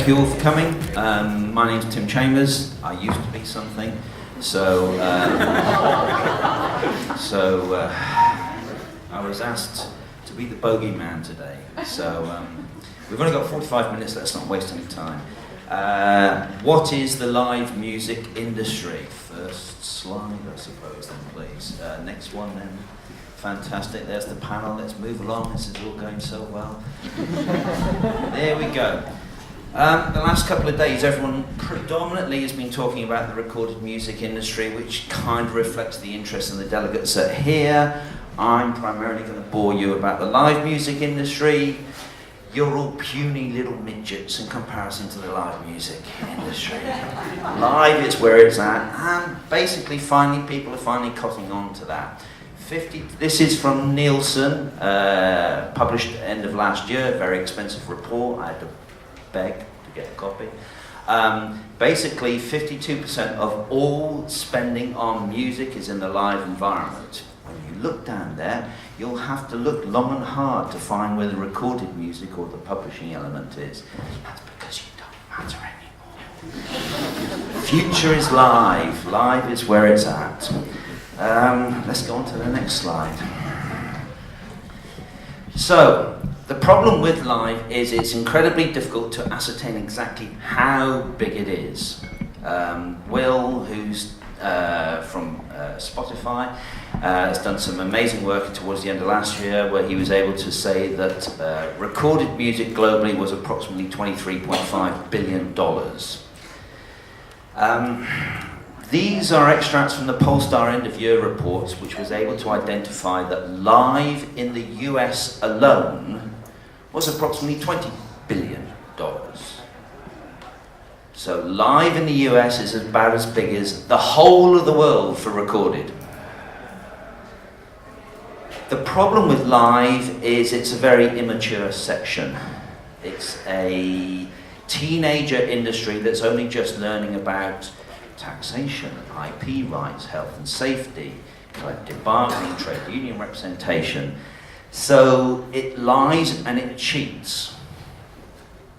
thank you all for coming. My name's TJChambers. I used to be something, so I was asked to be the bogeyman today. So we've only got 45 minutes. Let's not waste any time. What is the live music industry? First slide, I suppose, then please. Next one, then. Fantastic, there's the panel. Let's move along. This is all going so well. There we go. The last couple of days, everyone predominantly has been talking about the recorded music industry, which kind of reflects the interest of the delegates that are here. I'm primarily going to bore you about the live music industry. You're all puny little midgets in comparison to the live music industry. Live is where it's at, and basically people are finally cotton on to that. This is from Nielsen, published at the end of last year, a very expensive report. I had to beg to get a copy. Basically, 52% of all spending on music is in the live environment. When you look down there, you'll have to look long and hard to find where the recorded music or the publishing element is. That's because you don't matter anymore. Future is live. Live is where it's at. Let's go on to the next slide. So, the problem with live is it's incredibly difficult to ascertain exactly how big it is. Will, who's from Spotify, has done some amazing work towards the end of last year where he was able to say that recorded music globally was approximately $23.5 billion. These are extracts from the Polestar end of year reports, which was able to identify that live in the US alone was approximately $20 billion. So live in the US is about as big as the whole of the world for recorded. The problem with live is it's a very immature section. It's a teenager industry that's only just learning about taxation, IP rights, health and safety, collective bargaining, trade union representation. So it lies and it cheats.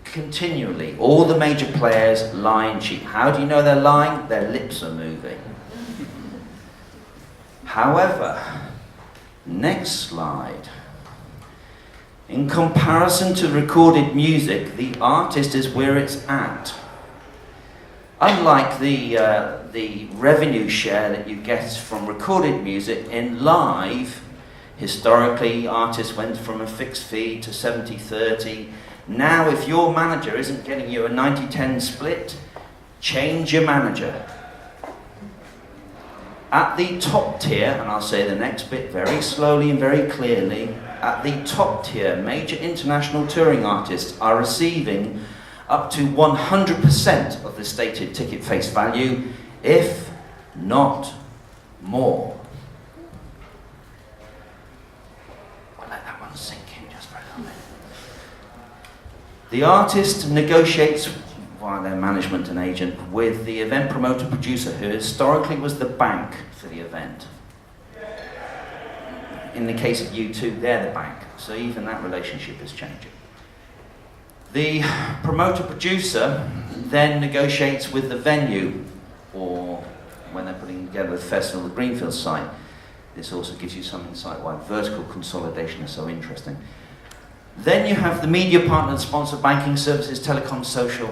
Continually, all the major players lie and cheat. How do you know they're lying? Their lips are moving. However, next slide. In comparison to recorded music, the artist is where it's at. Unlike the revenue share that you get from recorded music, in live, historically artists went from a fixed fee to 70-30. Now if your manager isn't getting you a 90-10 split, change your manager. At the top tier, and I'll say the next bit very slowly and very clearly, at the top tier, major international touring artists are receiving up to 100% of the stated ticket face value, if not more. I'll let that one sink in just for a moment. The artist negotiates via their management and agent with the event promoter producer, who historically was the bank for the event. In the case of U2, they're the bank, so even that relationship is changing. The promoter-producer then negotiates with the venue, or when they're putting together the festival, the Greenfield site. This also gives you some insight why vertical consolidation is so interesting. Then you have the media partner and sponsor, banking services, telecom, social,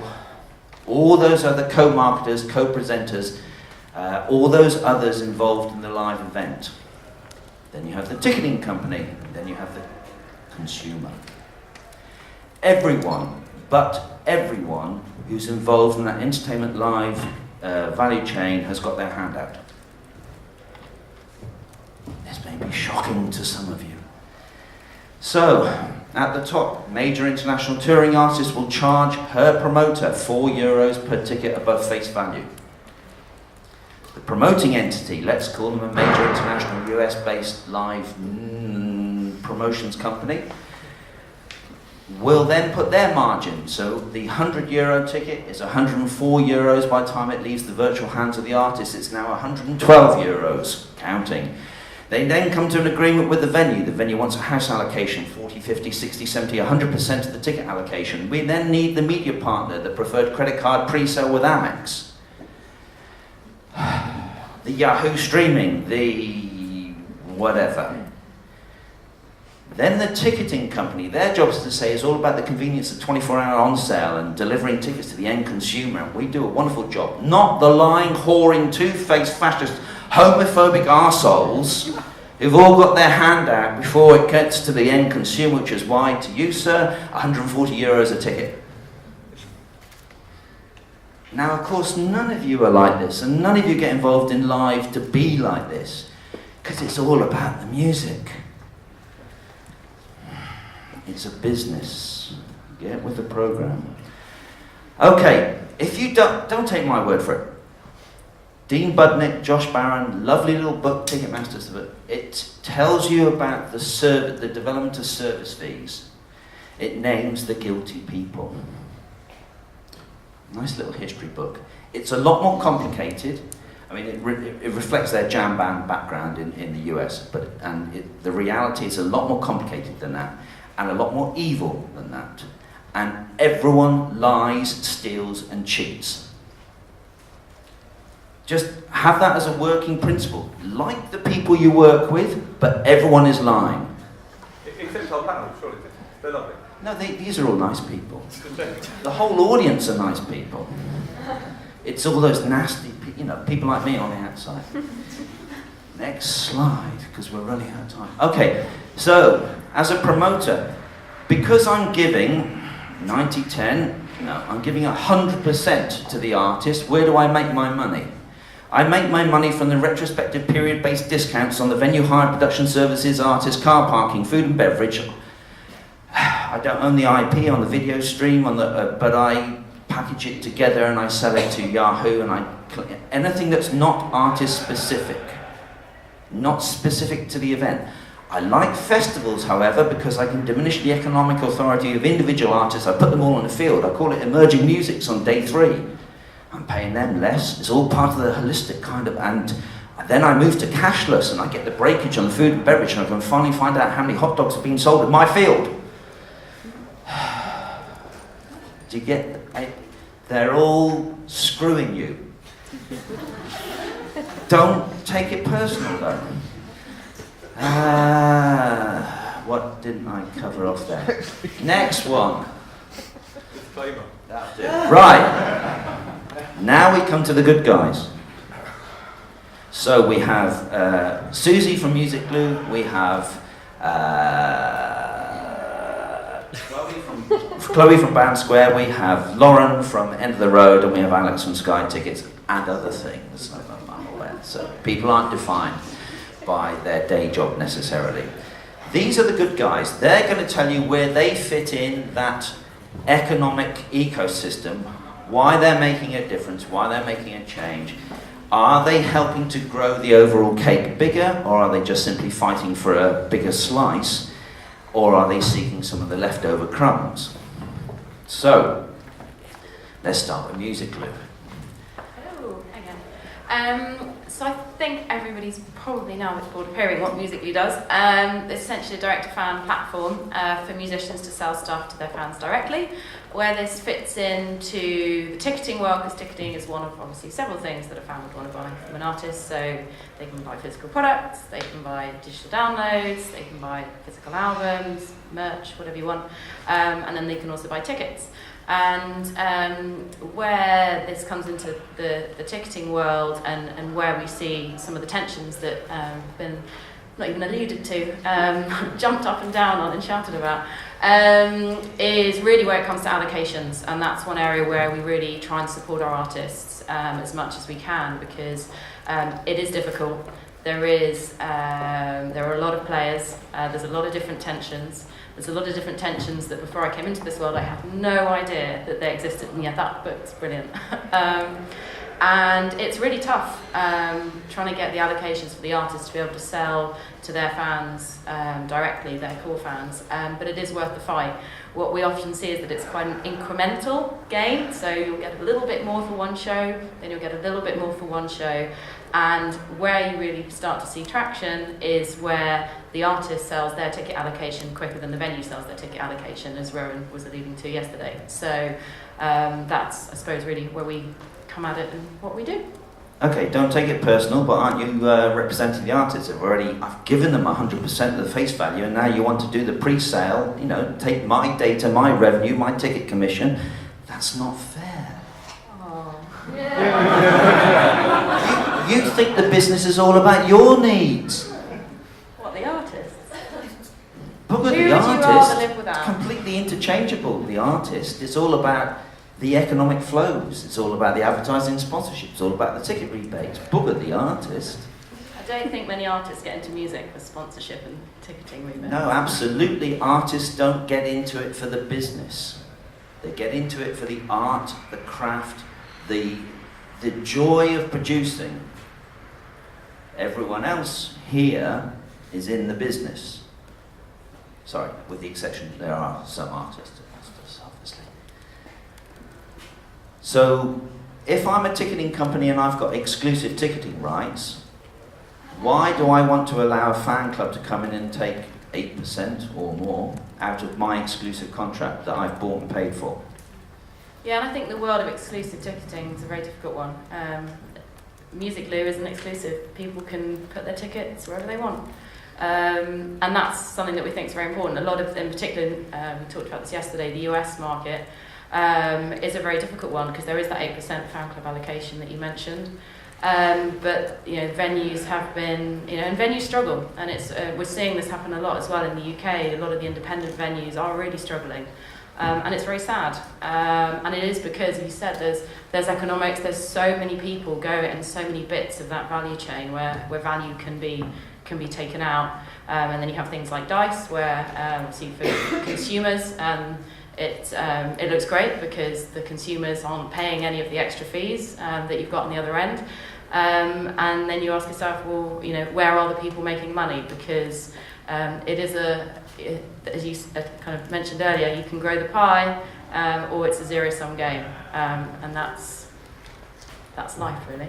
all those other co-marketers, co-presenters, all those others involved in the live event. Then you have the ticketing company, then you have the consumer. Everyone, but everyone who's involved in that entertainment live value chain has got their hand out. This may be shocking to some of you. So, at the top, major international touring artists will charge her promoter €4 per ticket above face value. The promoting entity, let's call them a major international US-based live promotions company, will then put their margin. So the €100 ticket is €104 by the time it leaves the virtual hands of the artist. It's now €112, counting. They then come to an agreement with the venue. The venue wants a house allocation, 40, 50, 60, 70, 100% of the ticket allocation. We then need the media partner, the preferred credit card pre-sale with Amex. The Yahoo streaming, the whatever. Then the ticketing company, their job is to say it's all about the convenience of 24-hour on sale and delivering tickets to the end consumer, and we do a wonderful job. Not the lying, whoring, two-faced, fascist, homophobic arseholes who've all got their hand out before it gets to the end consumer, which is why, to you, sir, 140 euros a ticket. Now, of course, none of you are like this, and none of you get involved in live to be like this, because it's all about the music. It's a business. Get with the program. Okay, if you don't take my word for it. Dean Budnick, Josh Barron, lovely little book, Ticketmasters, it tells you about the development of service fees. It names the guilty people. Nice little history book. It's a lot more complicated. I mean, it reflects their jam band background in the US, the reality is a lot more complicated than that, and a lot more evil than that. And everyone lies, steals, and cheats. Just have that as a working principle. Like the people you work with, but everyone is lying. Except our panel, surely. They're lovely. No, these are all nice people. The whole audience are nice people. It's all those nasty, people like me on the outside. Next slide, because we're running out of time. Okay, so as a promoter, because I'm giving 90-10, no, I'm giving 100% to the artist, where do I make my money? I make my money from the retrospective period-based discounts on the venue hire, production services, artists, car parking, food and beverage. I don't own the IP on the video stream, but I package it together and I sell it to Yahoo, and anything that's not artist-specific, not specific to the event. I like festivals, however, because I can diminish the economic authority of individual artists. I put them all on the field. I call it emerging musics on day 3. I'm paying them less. It's all part of the holistic kind of, and then I move to cashless and I get the breakage on the food and beverage, and I can finally find out how many hot dogs are being sold in my field. Do you get it? They're all screwing you. Don't take it personal, though. What didn't I cover off there? Next one. Disclaimer. That'll do. Right. Now we come to the good guys. So we have Susie from Muziekgebouw. We have Chloe from Band Square. We have Lauren from End of the Road, and we have Alex from Sky Tickets, and other things. I'm aware. So people aren't defined by their day job necessarily. These are the good guys. They're going to tell you where they fit in that economic ecosystem, why they're making a difference, why they're making a change. Are they helping to grow the overall cake bigger, or are they just simply fighting for a bigger slice, or are they seeking some of the leftover crumbs? So, let's start with Muziekgebouw. Oh, again. So I think everybody's probably now with board of hearing what Muziekgebouw does. It's essentially a direct-to-fan platform for musicians to sell stuff to their fans directly. Where this fits into the ticketing world, because ticketing is one of obviously several things that a fan would want to buy from an artist. So they can buy physical products, they can buy digital downloads, they can buy physical albums, merch, whatever you want, and then they can also buy tickets. And where this comes into the ticketing world, and where we see some of the tensions that have been not even alluded to, jumped up and down on and shouted about, is really where it comes to allocations. And that's one area where we really try and support our artists as much as we can, because it is difficult. There are a lot of players, there's a lot of different tensions. There's a lot of different tensions that before I came into this world I had no idea that they existed, and yeah, that book's brilliant. And it's really tough trying to get the allocations for the artists to be able to sell to their fans directly, their core fans, but it is worth the fight. What we often see is that it's quite an incremental gain, so you'll get a little bit more for one show, then you'll get a little bit more for one show, and where you really start to see traction is where the artist sells their ticket allocation quicker than the venue sells their ticket allocation, as Rowan was alluding to yesterday. So that's, I suppose, really where we come at it and what we do. Okay, don't take it personal, but aren't you representing the artists? I've given them 100% of the face value, and now you want to do the pre-sale, take my data, my revenue, my ticket commission. That's not fair. Oh. You think the business is all about your needs. What, the artists? But with Who the would you artist, rather live without? it's completely interchangeable. The artist, it's all about the economic flows. It's all about the advertising sponsorship. It's all about the ticket rebates. Bugger the artist. I don't think many artists get into music for sponsorship and ticketing rebates. No, absolutely. Artists don't get into it for the business. They get into it for the art, the craft, the joy of producing. Everyone else here is in the business. Sorry, with the exception there are some artists, obviously. So, if I'm a ticketing company and I've got exclusive ticketing rights, why do I want to allow a fan club to come in and take 8% or more out of my exclusive contract that I've bought and paid for? Yeah, and I think the world of exclusive ticketing is a very difficult one. Muziekgebouw isn't exclusive. People can put their tickets wherever they want. And that's something that we think is very important. A lot of, in particular, we talked about this yesterday, the US market is a very difficult one because there is that 8% fan club allocation that you mentioned. But venues have been, and venues struggle, and we're seeing this happen a lot as well in the UK. A lot of the independent venues are really struggling, and it's very sad. And it is because, as you said, there's economics. There's so many people go in so many bits of that value chain where value can be taken out, and then you have things like Dice, where obviously for consumers. It looks great because the consumers aren't paying any of the extra fees that you've got on the other end. And then you ask yourself, well, where are the people making money? Because it is as you kind of mentioned earlier, you can grow the pie, or it's a zero-sum game, and that's life, really.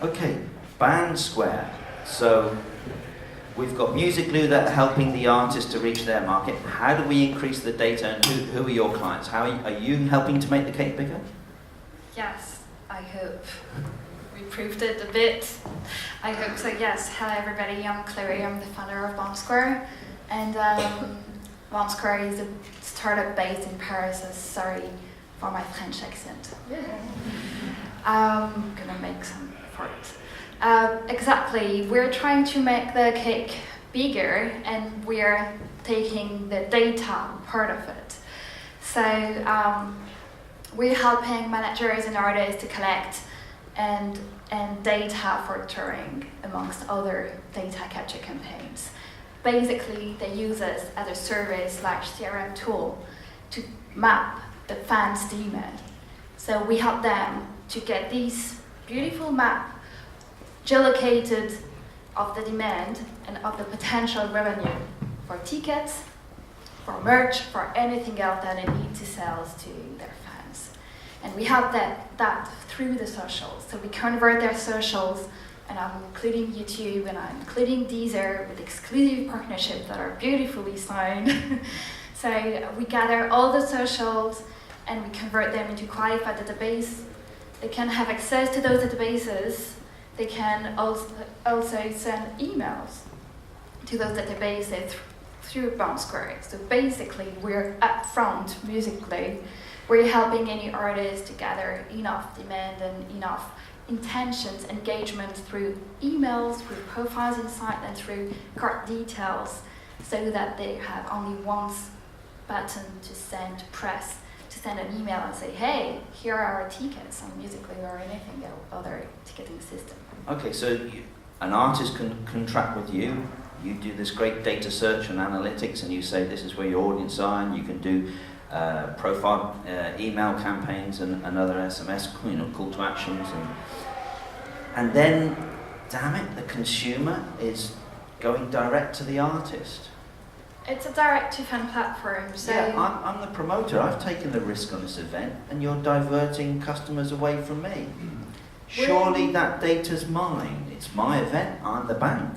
Okay, Band Square. So we've got Muziekgebouw that are helping the artists to reach their market. How do we increase the data, and who are your clients? How are you helping to make the cake bigger? Yes, I hope we proved it a bit. I hope so, yes. Hello everybody, I'm Chloe, I'm the founder of Band Square. And Band Square is a startup based in Paris, sorry for my French accent. I'm gonna make some effort. Exactly, we're trying to make the cake bigger and we're taking the data part of it. So we're helping managers and artists to collect and data for touring, amongst other data capture campaigns. Basically, they use us as a service/CRM tool to map the fans' demand. So we help them to get these beautiful map geolocated of the demand and of the potential revenue for tickets, for merch, for anything else that they need to sell to their fans. And we have that through the socials. So we convert their socials, and I'm including YouTube and I'm including Deezer with exclusive partnerships that are beautifully signed. So we gather all the socials and we convert them into qualified database. They can have access to those databases. They can also send emails to those databases through Band Square. So basically, we're upfront Muziekgebouw. We're helping any artist to gather enough demand and enough intentions, engagement through emails, through profiles inside, and through card details, so that they have only one button to send press, to send an email and say, hey, here are our tickets on Muziekgebouw or anything other ticketing system. Okay, so an artist can contract with you. You do this great data search and analytics, and you say this is where your audience are, and you can do profile, email campaigns and other SMS, call to actions, and then, damn it, the consumer is going direct to the artist. It's a direct-to-fan platform, so... Yeah, I'm the promoter. I've taken the risk on this event, and you're diverting customers away from me. Surely that data's mine. It's my event. I'm the bank.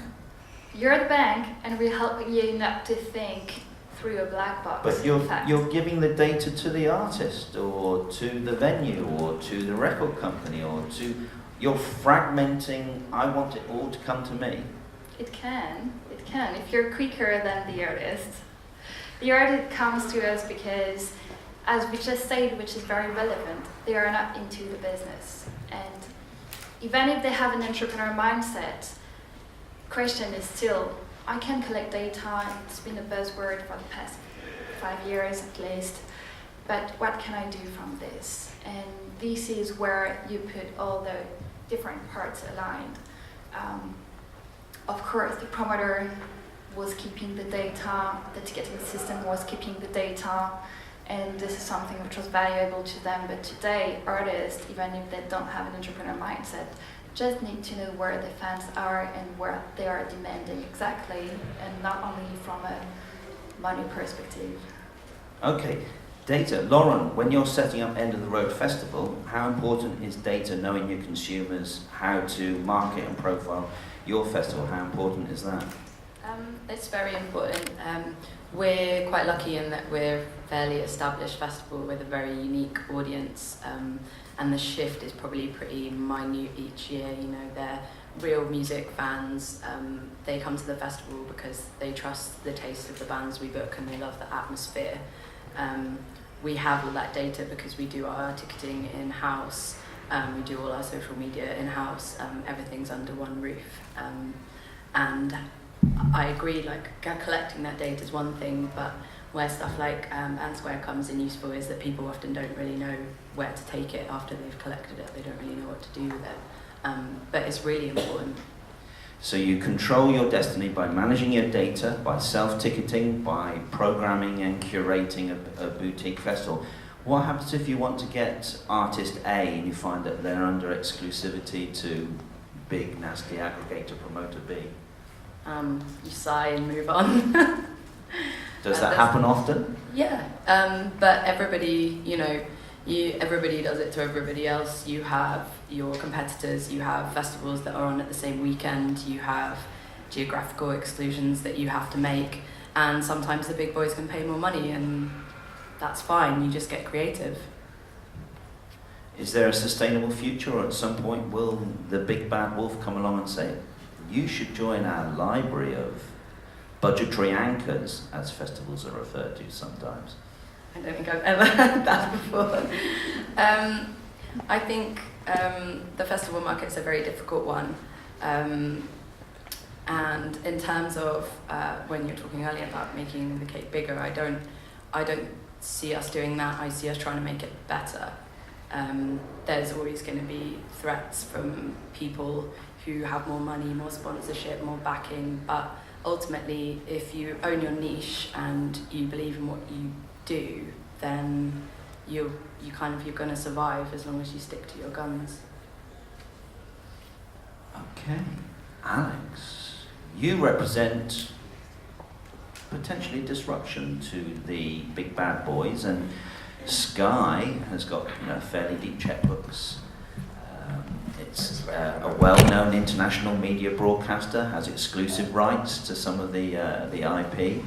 You're the bank, and we're helping you not to think through a black box. But you're giving the data to the artist, or to the venue, or to the record company, or to... You're fragmenting. I want it all to come to me. It can, if you're quicker than the artist. The artist comes to us because, as we just said, which is very relevant, they are not into the business. And even if they have an entrepreneur mindset, question is still, I can collect data, it's been a buzzword for the past 5 years at least, but what can I do from this? And this is where you put all the different parts aligned. Of course, the promoter was keeping the data, the ticketing system was keeping the data, and this is something which was valuable to them. But today, artists, even if they don't have an entrepreneur mindset, just need to know where the fans are and where they are demanding exactly, and not only from a money perspective. Okay, data. Lauren, when you're setting up End of the Road Festival, how important is data, knowing your consumers, how to market and profile your festival? How important is that? It's very important. We're quite lucky in that we're a fairly established festival with a very unique audience, and the shift is probably pretty minute each year. You know, they're real music fans. They come to the festival because they trust the taste of the bands we book and they love the atmosphere. We have all that data because we do our ticketing in-house. We do all our social media in-house. Everything's under one roof. And I agree, like, collecting that data is one thing, but where stuff like Band Square comes in useful is that people often don't really know where to take it after they've collected it. They don't really know what to do with it. But it's really important. So you control your destiny by managing your data, by self-ticketing, by programming and curating a boutique festival. What happens if you want to get artist A and you find that they're under exclusivity to big, nasty aggregator promoter B? You sigh and move on. Does that happen often? Yeah, but everybody, everybody does it to everybody else. You have your competitors, you have festivals that are on at the same weekend, you have geographical exclusions that you have to make, and sometimes the big boys can pay more money, and that's fine, you just get creative. Is there a sustainable future, or at some point will the big bad wolf come along and say, you should join our library of budgetary anchors, as festivals are referred to sometimes? I don't think I've ever heard that before. I think the festival market's a very difficult one. And in terms of when you're talking earlier about making the cake bigger, I don't see us doing that. I see us trying to make it better. There's always going to be threats from people who have more money, more sponsorship, more backing, but ultimately, if you own your niche and you believe in what you do, then you're going to survive as long as you stick to your guns. Okay, Alex, you represent potentially disruption to the big bad boys, and Sky has got fairly deep checkbooks. It's a well-known international media broadcaster, has exclusive rights to some of the IP.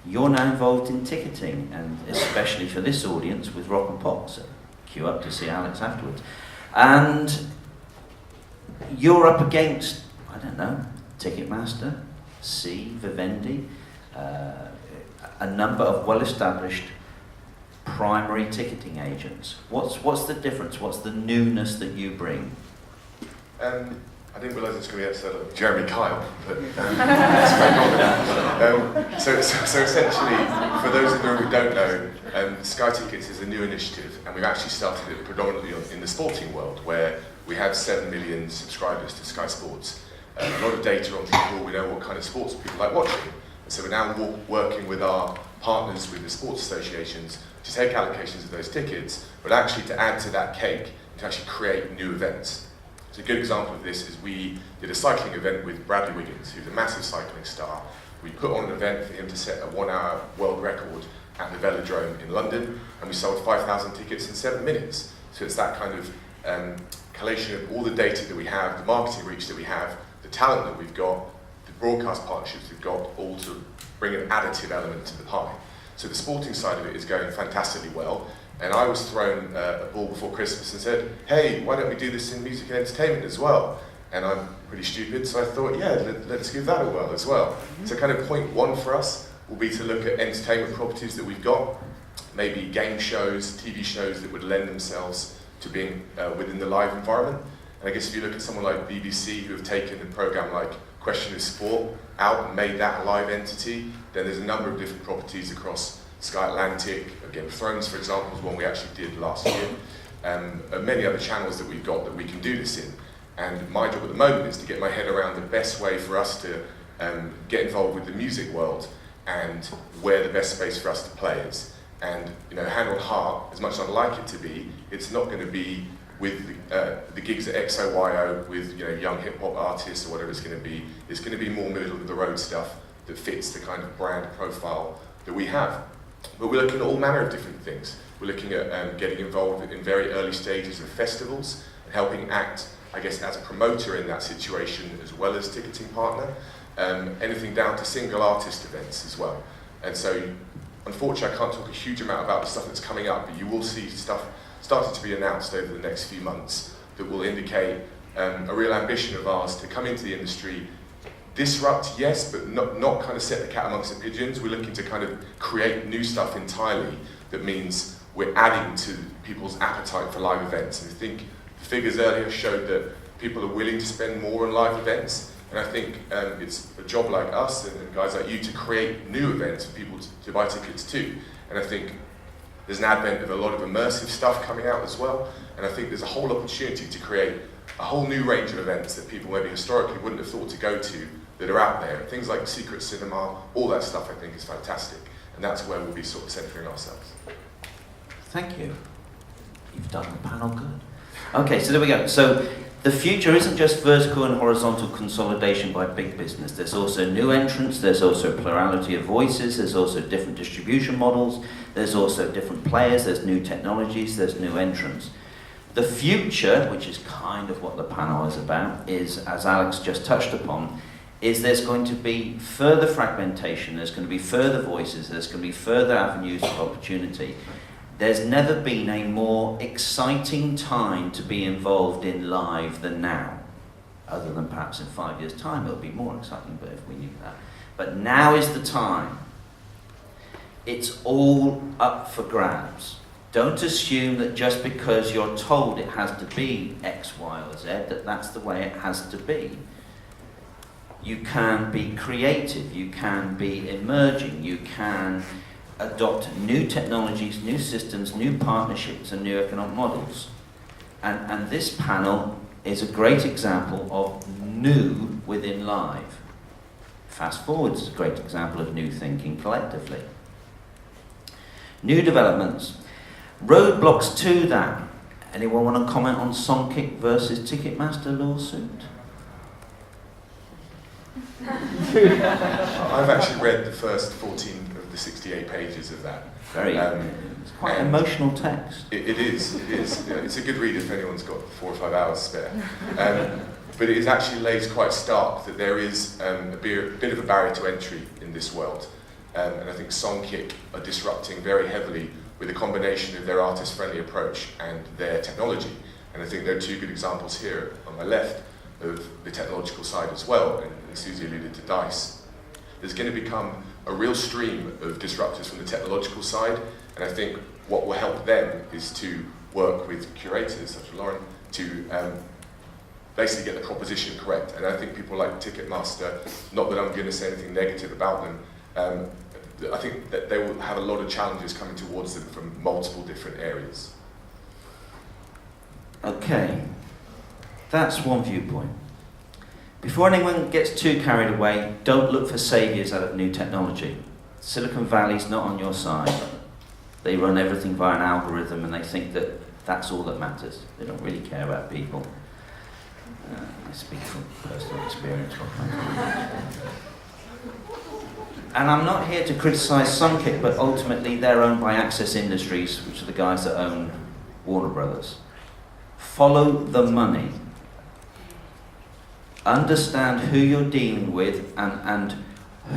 You're now involved in ticketing, and especially for this audience with Rock and Pop, so queue up to see Alex afterwards. And you're up against, I don't know, Ticketmaster, Vivendi, a number of well-established primary ticketing agents. What's the difference? What's the newness that you bring? I didn't realise it was going to be an episode of Jeremy Kyle, but let's crack on. So essentially, for those in the room who don't know, Sky Tickets is a new initiative, and we've actually started it predominantly in the sporting world, where we have 7 million subscribers to Sky Sports. A lot of data on people, we know what kind of sports people like watching. So we're now working with our partners with the sports associations to take allocations of those tickets, but actually to add to that cake, to actually create new events. So a good example of this is we did a cycling event with Bradley Wiggins, who's a massive cycling star. We put on an event for him to set a 1-hour world record at the Velodrome in London, and we sold 5,000 tickets in 7 minutes. So it's that kind of collation of all the data that we have, the marketing reach that we have, the talent that we've got, the broadcast partnerships we've got, all to bring an additive element to the pie. So the sporting side of it is going fantastically well, and I was thrown a ball before Christmas and said, hey, why don't we do this in music and entertainment as well? And I'm pretty stupid, so I thought, yeah, let's give that a whirl as well. So kind of point one for us will be to look at entertainment properties that we've got, maybe game shows, TV shows that would lend themselves to being within the live environment. And I guess if you look at someone like BBC, who have taken a program like Question of Sport out and made that a live entity, then there's a number of different properties across Sky Atlantic. Game of Thrones, for example, is one we actually did last year. And many other channels that we've got that we can do this in. And my job at the moment is to get my head around the best way for us to get involved with the music world and where the best space for us to play is. And hand on heart, as much as I'd like it to be, it's not going to be with the gigs at XOYO with young hip hop artists or whatever it's going to be. It's going to be more middle of the road stuff that fits the kind of brand profile that we have. But we're looking at all manner of different things. We're looking at getting involved in very early stages of festivals and helping act, I guess, as a promoter in that situation as well as ticketing partner. Anything down to single artist events as well. And so, unfortunately, I can't talk a huge amount about the stuff that's coming up, but you will see stuff starting to be announced over the next few months that will indicate a real ambition of ours to come into the industry, disrupt, yes, but not kind of set the cat amongst the pigeons. We're looking to kind of create new stuff entirely that means we're adding to people's appetite for live events. And I think the figures earlier showed that people are willing to spend more on live events. And I think it's a job like us and guys like you to create new events for people to buy tickets to. And I think there's an advent of a lot of immersive stuff coming out as well. And I think there's a whole opportunity to create a whole new range of events that people maybe historically wouldn't have thought to go to that are out there. Things like secret cinema, all that stuff I think is fantastic. And that's where we'll be sort of centering ourselves. Thank you. You've done the panel good. Okay, so there we go. So the future isn't just vertical and horizontal consolidation by big business. There's also new entrants, there's also a plurality of voices, there's also different distribution models, there's also different players, there's new technologies, there's new entrants. The future, which is kind of what the panel is about, is, as Alex just touched upon, is there's going to be further fragmentation, there's going to be further voices, there's going to be further avenues of opportunity. There's never been a more exciting time to be involved in live than now. Other than perhaps in 5 years' time it'll be more exciting, but if we knew that. But now is the time. It's all up for grabs. Don't assume that just because you're told it has to be X, Y, or Z, that that's the way it has to be. You can be creative, you can be emerging, you can adopt new technologies, new systems, new partnerships and new economic models. And this panel is a great example of new within live. FastForward is a great example of new thinking collectively. New developments. Roadblocks to that. Anyone want to comment on Songkick versus Ticketmaster lawsuit? I've actually read the first 14 of the 68 pages of that. It's quite an emotional text. It is. Yeah, it's a good read if anyone's got 4 or 5 hours spare. But it actually lays quite stark that there is a bit of a barrier to entry in this world. And I think Songkick are disrupting very heavily with a combination of their artist-friendly approach and their technology. And I think there are 2 good examples here on my left of the technological side as well, and Susie alluded to DICE. There's going to become a real stream of disruptors from the technological side, and I think what will help them is to work with curators, such as Lauren, to basically get the proposition correct. And I think people like Ticketmaster, not that I'm going to say anything negative about them, I think that they will have a lot of challenges coming towards them from multiple different areas. Okay, that's one viewpoint. Before anyone gets too carried away, don't look for saviours out of new technology. Silicon Valley's not on your side. They run everything via an algorithm and they think that that's all that matters. They don't really care about people. I speak from personal experience. And I'm not here to criticise Sunkick, but ultimately they're owned by Access Industries, which are the guys that own Warner Brothers. Follow the money. Understand who you're dealing with and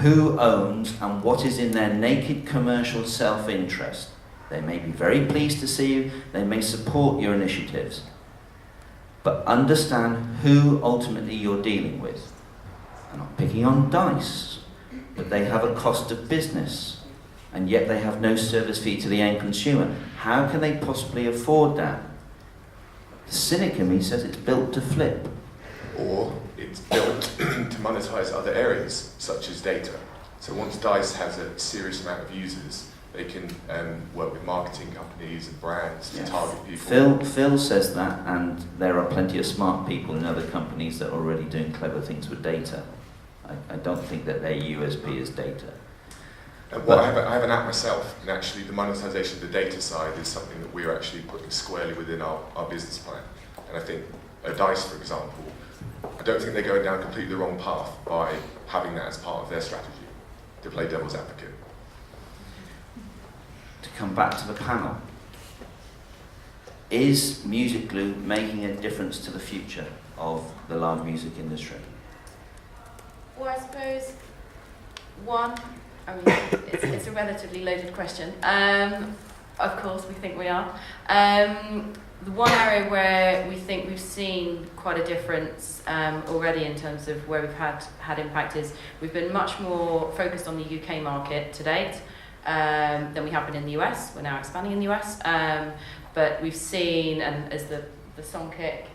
who owns and what is in their naked commercial self-interest. They may be very pleased to see you, they may support your initiatives, but understand who ultimately you're dealing with. I'm not picking on DICE, but they have a cost of business, and yet they have no service fee to the end consumer. How can they possibly afford that? The cynic in me says it's built to flip. Or it's built to monetize other areas, such as data. So once DICE has a serious amount of users, they can work with marketing companies and brands to target people. Phil says that, and there are plenty of smart people in other companies that are already doing clever things with data. I don't think that their USP is data. And I have an app myself, and actually the monetization of the data side is something that we're actually putting squarely within our business plan. And I think DICE, for example, I don't think they're going down completely the wrong path by having that as part of their strategy, to play devil's advocate. To come back to the panel, is Music Glue making a difference to the future of the live music industry? Well, I suppose it's a relatively loaded question. Of course, we think we are. The one area where we think we've seen quite a difference already in terms of where we've had impact is we've been much more focused on the UK market to date than we have been in the US. We're now expanding in the US. But we've seen, and as the Songkick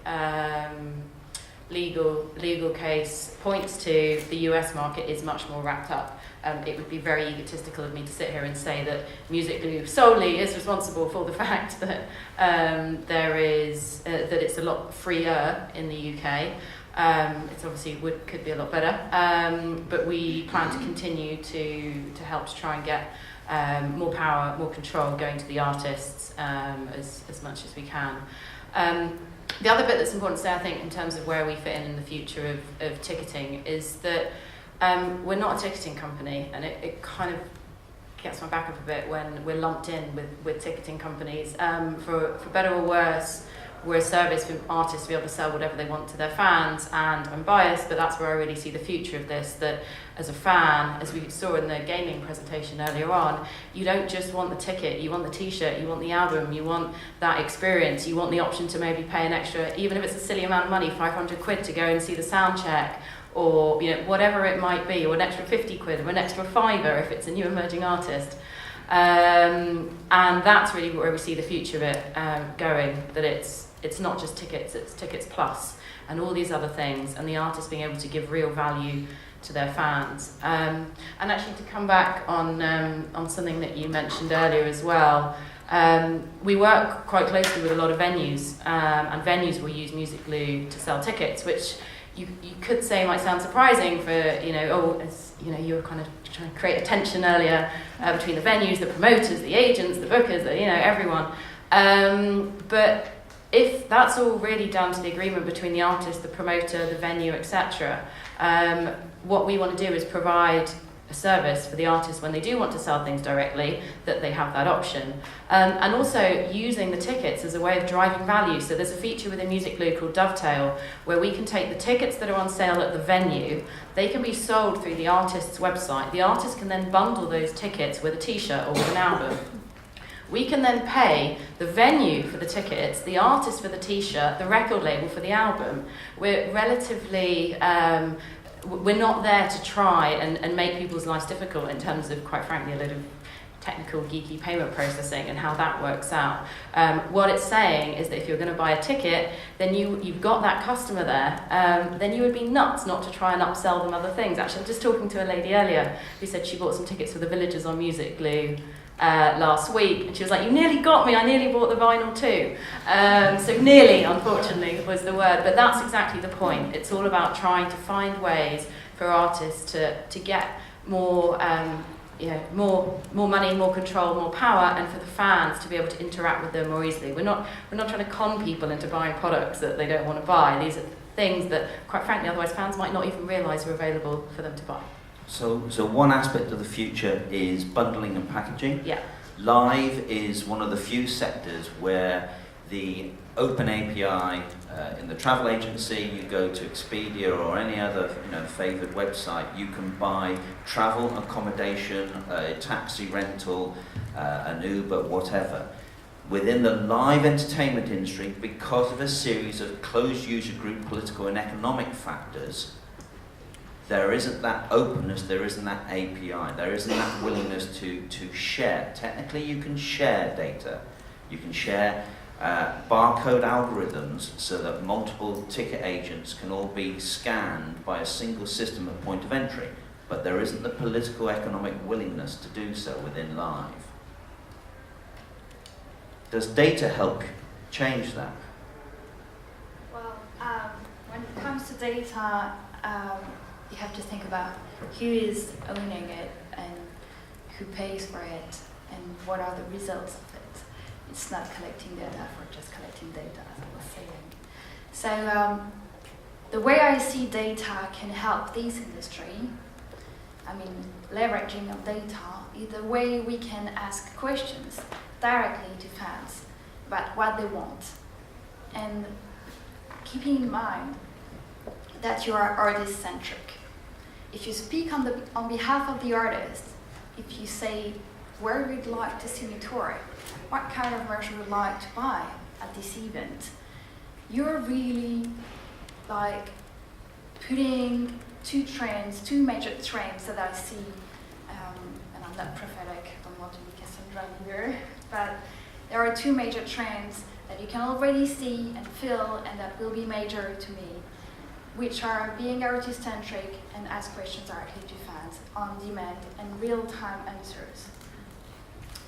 legal case points to, the US market is much more wrapped up. It would be very egotistical of me to sit here and say that Music Glue solely is responsible for the fact that that it's a lot freer in the UK. It's obviously could be a lot better, but we plan to continue to help to try and get more power, more control going to the artists as much as we can. The other bit that's important to say, I think, in terms of where we fit in the future of ticketing is that we're not a ticketing company, and it kind of gets my back up a bit when we're lumped in with ticketing companies. For better or worse, we're a service for artists to be able to sell whatever they want to their fans, and I'm biased, but that's where I really see the future of this, that as a fan, as we saw in the gaming presentation earlier on, you don't just want the ticket, you want the t-shirt, you want the album, you want that experience, you want the option to maybe pay an extra, even if it's a silly amount of money, 500 quid to go and see the sound check, or whatever it might be, or an extra 50 quid, or an extra £5 if it's a new emerging artist. And that's really where we see the future of it going, that it's not just tickets, it's tickets plus, and all these other things, and the artists being able to give real value to their fans. And actually, to come back on something that you mentioned earlier as well, we work quite closely with a lot of venues, and venues will use Music Glue to sell tickets, which you could say might sound surprising for, you were kind of trying to create a tension earlier between the venues, the promoters, the agents, the bookers, everyone. But if that's all really down to the agreement between the artist, the promoter, the venue, etc., what we want to do is provide a service for the artists when they do want to sell things directly, that they have that option. And also using the tickets as a way of driving value. So there's a feature within Music Glue called Dovetail, where we can take the tickets that are on sale at the venue, they can be sold through the artist's website. The artist can then bundle those tickets with a t-shirt or with an album. We can then pay the venue for the tickets, the artist for the t-shirt, the record label for the album. We're relatively, we're not there to try and make people's lives difficult in terms of, quite frankly, a lot of technical, geeky payment processing and how that works out. What it's saying is that if you're going to buy a ticket, then you've got that customer there, then you would be nuts not to try and upsell them other things. Actually, I was just talking to a lady earlier who said she bought some tickets for the Villagers on Music Glue last week, and she was like, "You nearly got me, I nearly bought the vinyl too." So nearly, unfortunately, was the word, but that's exactly the point. It's all about trying to find ways for artists to get more more money, more control, more power, and for the fans to be able to interact with them more easily. We're not trying to con people into buying products that they don't want to buy. These are things that, quite frankly, otherwise fans might not even realise are available for them to buy. So one aspect of the future is bundling and packaging. Yeah. Live is one of the few sectors where the open API in the travel agency, you go to Expedia or any other favoured website, you can buy travel, accommodation, a taxi rental, an Uber, whatever. Within the live entertainment industry, because of a series of closed user group political and economic factors, there isn't that openness, there isn't that API, there isn't that willingness to share. Technically, you can share data. You can share barcode algorithms so that multiple ticket agents can all be scanned by a single system at point of entry. But there isn't the political economic willingness to do so within live. Does data help change that? Well, when it comes to data, you have to think about who is owning it and who pays for it and what are the results of it. It's not collecting data for just collecting data, as I was saying. So the way I see data can help this industry, leveraging of data, is the way we can ask questions directly to fans about what they want. And keeping in mind that you are artist-centric. If you speak on behalf of the artist, if you say where you'd like to see me tour, what kind of merch you would like to buy at this event, you're really putting two major trends that I see, and I'm not prophetic, I don't want to be Cassandra either, but there are two major trends that you can already see and feel and that will be major to me, which are being artist-centric and ask questions directly to fans on demand and real-time answers.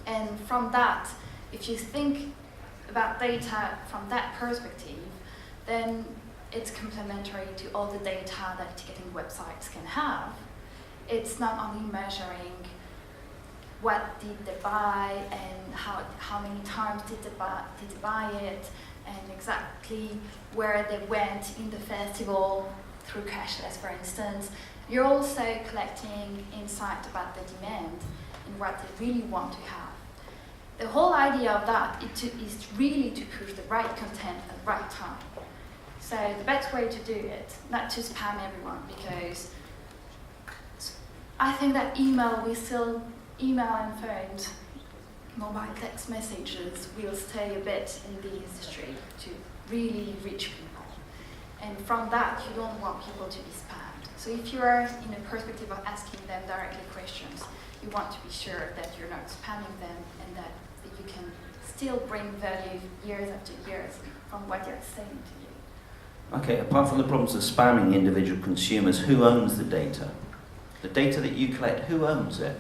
And from that, if you think about data from that perspective, then it's complementary to all the data that ticketing websites can have. It's not only measuring what did they buy and how many times did they buy it, and exactly where they went in the festival through cashless, for instance. You're also collecting insight about the demand and what they really want to have. The whole idea of that is really to push the right content at the right time. So the best way to do it, not to spam everyone, because I think that email and phones, mobile text messages will stay a bit in the industry to really reach people. And from that, you don't want people to be spammed. So if you're in a perspective of asking them directly questions, you want to be sure that you're not spamming them and that you can still bring value years after years from what they're saying to you. Okay, apart from the problems of spamming individual consumers, who owns the data? The data that you collect, who owns it?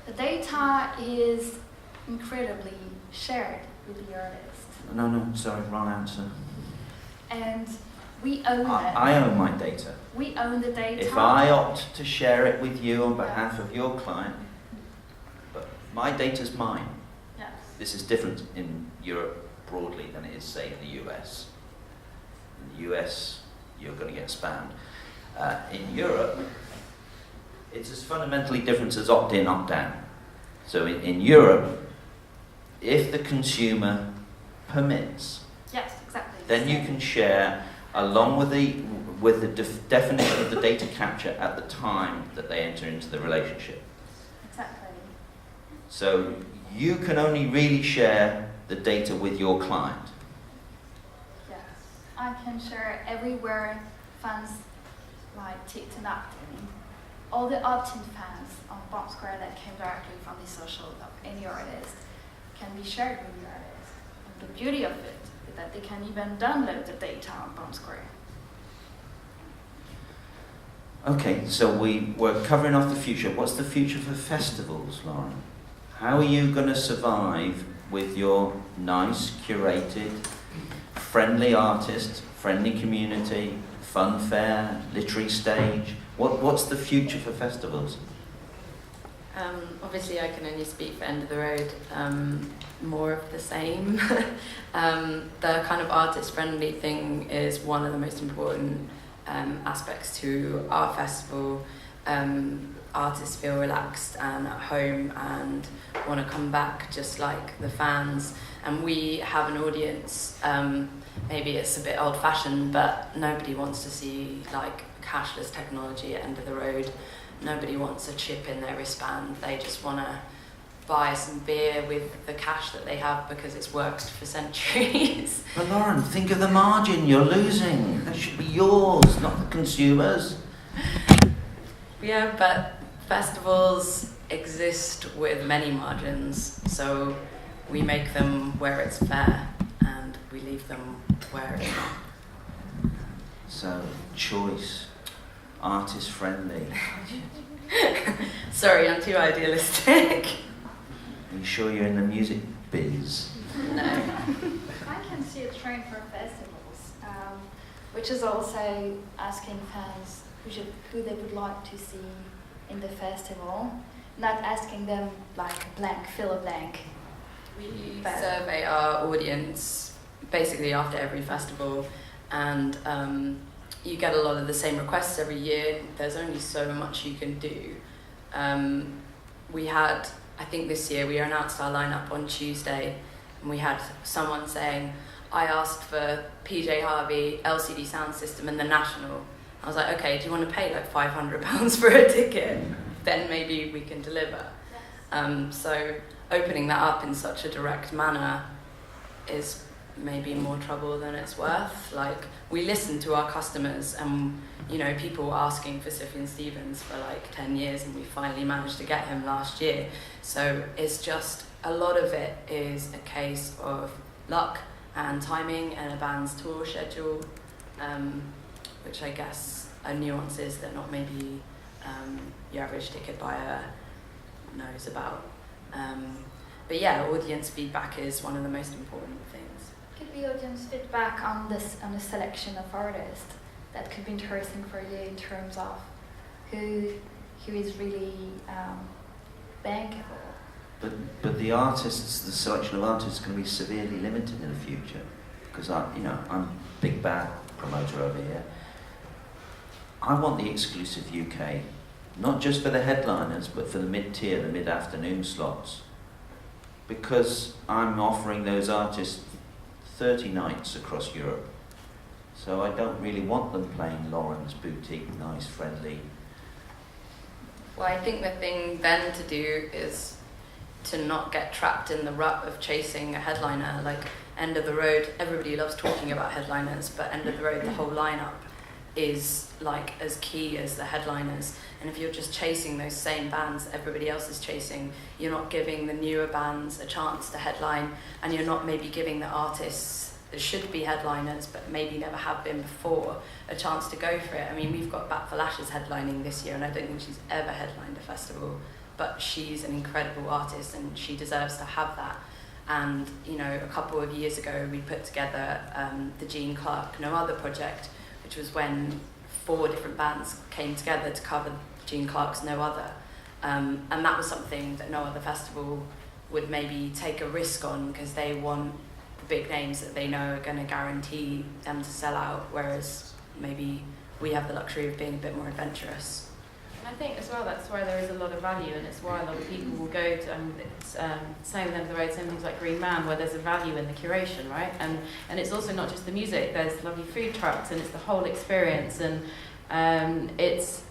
The data is incredibly shared with the artist. No, sorry, wrong answer. And we own it. I own my data. We own the data. If I opt to share it with you on behalf of your client, but my data's mine. Yes. This is different in Europe broadly than it is, say, in the US. In the US, you're going to get spammed. In Europe, it's as fundamentally different as opt-in, opt-out. So in Europe, if the consumer permits, yes, exactly. then you can share along with the definition of the data capture at the time that they enter into the relationship. Exactly. So you can only really share the data with your client. Yes, I can share everywhere fans ticked and opt-in. All the opt-in fans on Bomb Square that came directly from the social of any artist can be shared with the artist. And the beauty of it is that they can even download the data on Bomb Square. Okay, so we're covering off the future. What's the future for festivals, Lauren? How are you going to survive with your nice, curated, friendly artist, friendly community, fun fair, literary stage? What's the future for festivals? Obviously, I can only speak for End of the Road. More of the same. The kind of artist-friendly thing is one of the most important aspects to our festival. Artists feel relaxed and at home and want to come back just like the fans. And we have an audience, maybe it's a bit old-fashioned, but nobody wants to see like cashless technology at End of the Road. Nobody wants a chip in their wristband. They just want to buy some beer with the cash that they have because it's worked for centuries. But Lauren, think of the margin you're losing. That should be yours, not the consumers. Yeah, but festivals exist with many margins, so we make them where it's fair and we leave them where it's not. So, choice, artist friendly. Sorry, I'm too idealistic. Are you sure you're in the music biz? No. I can see a trend for festivals, which is also asking fans who they would like to see in the festival, not asking them like blank, fill a blank. We survey our audience basically after every festival, and you get a lot of the same requests every year. There's only so much you can do. We had, I think this year, we announced our lineup on Tuesday, and we had someone saying, I asked for PJ Harvey, LCD sound system, and the National. I was like, okay, do you want to pay like £500 for a ticket? Then maybe we can deliver. So opening that up in such a direct manner is maybe more trouble than it's worth. Like, we listen to our customers, and you know, people were asking for Sufjan Stevens for like 10 years, and we finally managed to get him last year. So it's just, a lot of it is a case of luck and timing and a band's tour schedule, which I guess are nuances that not maybe your average ticket buyer knows about. But yeah, audience feedback is one of the most important things. Could be audience feedback on the selection of artists that could be interesting for you in terms of who is really bankable. But the artists, the selection of artists, can be severely limited in the future, because I'm a big bad promoter over here. I want the exclusive UK, not just for the headliners, but for the mid-tier, the mid-afternoon slots, because I'm offering those artists 30 nights across Europe. So I don't really want them playing Lauren's boutique, nice, friendly. Well, I think the thing then to do is to not get trapped in the rut of chasing a headliner. Like End of the Road, everybody loves talking about headliners, but End of the Road, the whole lineup is like as key as the headliners. And if you're just chasing those same bands that everybody else is chasing, you're not giving the newer bands a chance to headline, and you're not maybe giving the artists that should be headliners but maybe never have been before a chance to go for it. I mean, we've got Bat for Lashes headlining this year, and I don't think she's ever headlined a festival, but she's an incredible artist and she deserves to have that. And you know, a couple of years ago we put together the Gene Clark No Other project, which was when 4 different bands came together to cover Gene Clark's No Other. And that was something that no other festival would maybe take a risk on, because they want the big names that they know are going to guarantee them to sell out, whereas maybe we have the luxury of being a bit more adventurous. I think as well that's why there is a lot of value, and it's why a lot of people will go to, same with End of the Road, same things like Green Man, where there's a value in the curation, right? And it's also not just the music, there's lovely food trucks, and it's the whole experience, and it's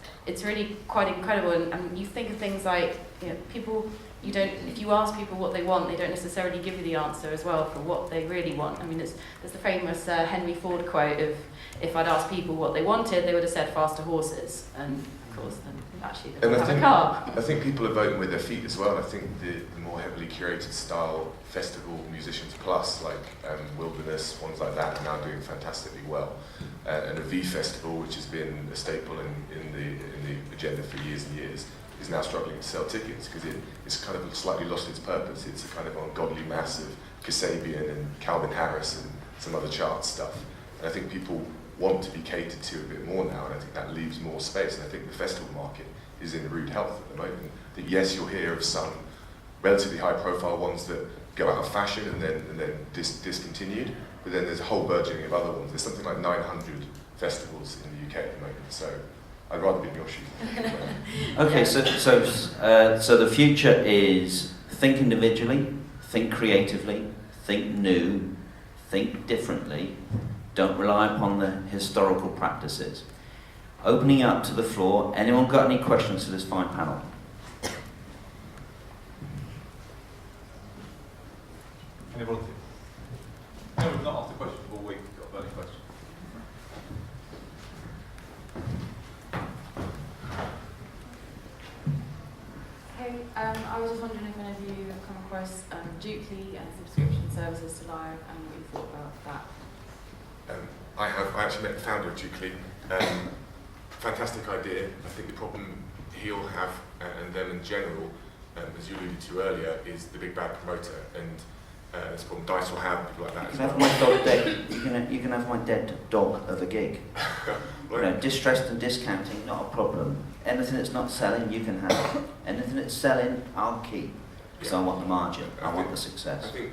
really quite incredible. And you think of things like, you know, people, if you ask people what they want, they don't necessarily give you the answer as well for what they really want. I mean, there's the famous Henry Ford quote of, if I'd asked people what they wanted, they would have said faster horses, and of course then actually they don't have a car. I think people are voting with their feet as well. I think the more heavily curated style festival musicians plus, like Wilderness, ones like that, are now doing fantastically well. And a V Festival, which has been a staple in the agenda for years and years, is now struggling to sell tickets because it's kind of slightly lost its purpose. It's a kind of ungodly mass of Kasabian and Calvin Harris and some other chart stuff. And I think people want to be catered to a bit more now, and I think that leaves more space. And I think the festival market is in rude health at the moment. I think, yes, you'll hear of some relatively high-profile ones that go out of fashion and then discontinued, but then there's a whole burgeoning of other ones. There's something like 900 festivals in the UK at the moment, so I'd rather be in your shoes. Okay, so the future is think individually, think creatively, think new, think differently, don't rely upon the historical practices. Opening up to the floor, anyone got any questions to this fine panel? Any volunteers? No, we've not asked a question all week. Got a burning question. Hey, I was just wondering if any of you have come across Dukely and subscription services to Live and what you thought about that. I have. I actually met the founder of Dukely. Fantastic idea. I think the problem he'll have, and them in general, as you alluded to earlier, is the big bad promoter. And it's a problem Dice will have, people like that. You can have my dog dead. You can have my dead dog of a gig. You know, distressed and discounting, not a problem. Anything that's not selling, you can have. Anything that's selling, I'll keep. Because I want the margin. I want the success. I think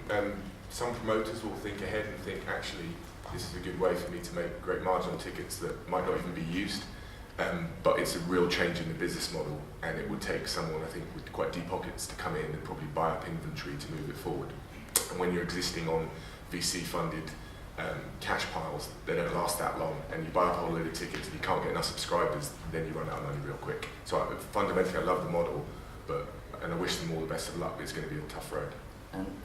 some promoters will think ahead and think, actually, this is a good way for me to make great margin on tickets that might not even be used. But it's a real change in the business model, and it would take someone, I think, with quite deep pockets to come in and probably buy up inventory to move it forward. And when you're existing on VC-funded cash piles, they don't last that long, and you buy up a whole load of tickets and you can't get enough subscribers, then you run out of money real quick. So fundamentally, I love the model, and I wish them all the best of luck, but it's going to be a tough road.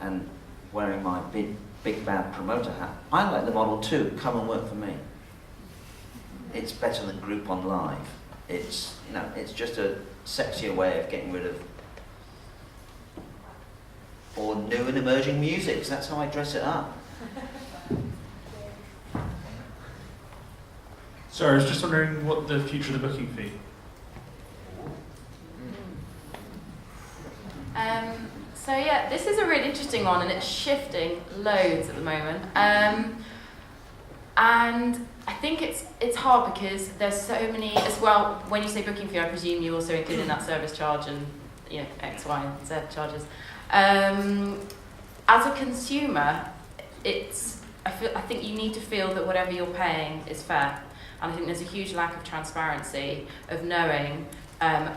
And wearing my big bad promoter hat, I like the model too. Come and work for me. It's better than Groupon Live. It's just a sexier way of getting rid of or new and emerging music. That's how I dress it up. Sorry, I was just wondering what the future of the booking fee. So yeah, this is a really interesting one, and it's shifting loads at the moment. And I think it's hard because there's so many as well. When you say booking fee, I presume you also include in that service charge and X, Y, and Z charges. As a consumer, I think you need to feel that whatever you're paying is fair, and I think there's a huge lack of transparency of knowing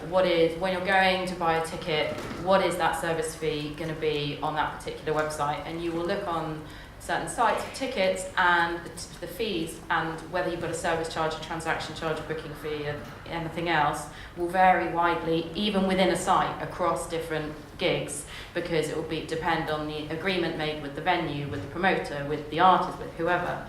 when you're going to buy a ticket, what is that service fee going to be on that particular website, and you will look on certain sites for tickets and the fees, and whether you've got a service charge, a transaction charge, a booking fee, and anything else will vary widely, even within a site across different gigs, because it will depend on the agreement made with the venue, with the promoter, with the artist, with whoever.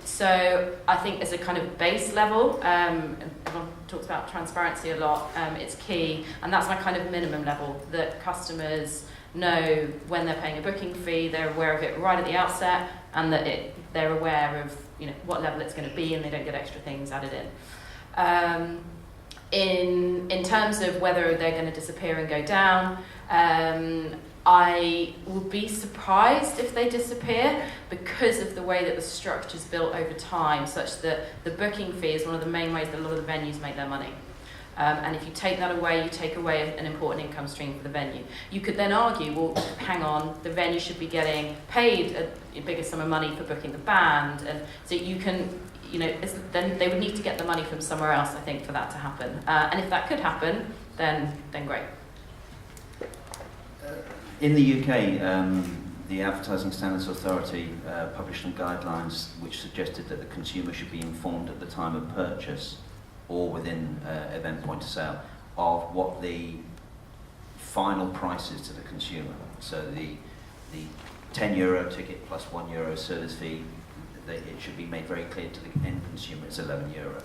So I think as a kind of base level, everyone talks about transparency a lot, it's key, and that's my kind of minimum level, that customers know when they're paying a booking fee, they're aware of it right at the outset, and that they're aware of what level it's going to be, and they don't get extra things added in. In terms of whether they're going to disappear and go down, I would be surprised if they disappear, because of the way that the structure's built over time, such that the booking fee is one of the main ways that a lot of the venues make their money. And if you take that away, you take away an important income stream for the venue. You could then argue, well, hang on, the venue should be getting paid a bigger sum of money for booking the band, and so you can, then they would need to get the money from somewhere else, I think, for that to happen. And if that could happen, then great. In the UK, the Advertising Standards Authority published some guidelines which suggested that the consumer should be informed at the time of purchase or within event point of sale of what the final price is to the consumer. So the €10 ticket plus €1 service fee, it should be made very clear to the end consumer it's €11.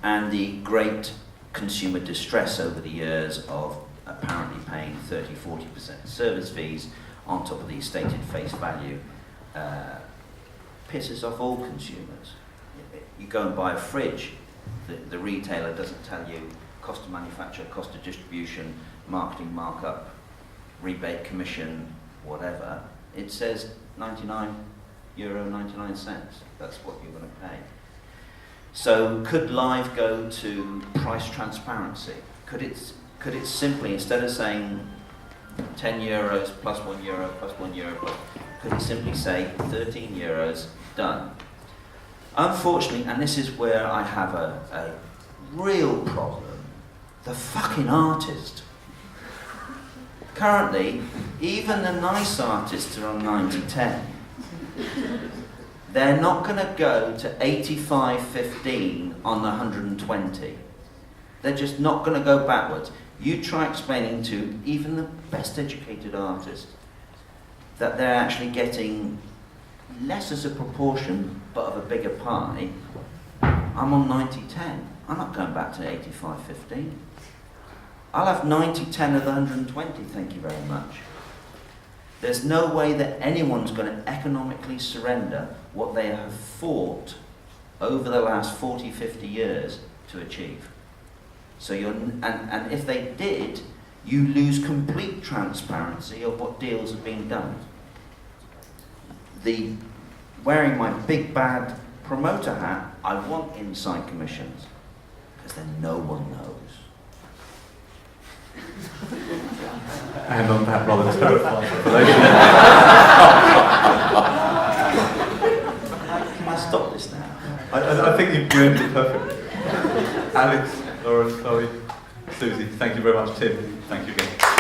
And the great consumer distress over the years of apparently paying 30-40% service fees on top of the stated face value pisses off all consumers. You go and buy a fridge, the retailer doesn't tell you cost of manufacture, cost of distribution, marketing markup, rebate, commission, whatever. It says 99 €1.99. That's what you're going to pay. So could live go to price transparency? Could it simply, instead of saying €10 plus €1 plus €1 plus, could it simply say €13, done? Unfortunately, and this is where I have a real problem, the fucking artist. Currently, even the nice artists are on 90/10. They're not going to go to 85/15 on the 120. They're just not going to go backwards. You try explaining to even the best educated artists that they're actually getting less as a proportion but of a bigger pie. I'm on 90/10. I'm not going back to 85/15. I'll have 90/10 of the 120, thank you very much. There's no way that anyone's going to economically surrender what they have fought over the last 40, 50 years to achieve. So and if they did, you lose complete transparency of what deals have been done. Wearing my big bad promoter hat, I want inside commissions, because then no one knows. And on that rather terrifying revelation. Can I stop this now? I think you've ruined it perfectly. Alex, Laura, Chloe, Susie, thank you very much. Tim, thank you again.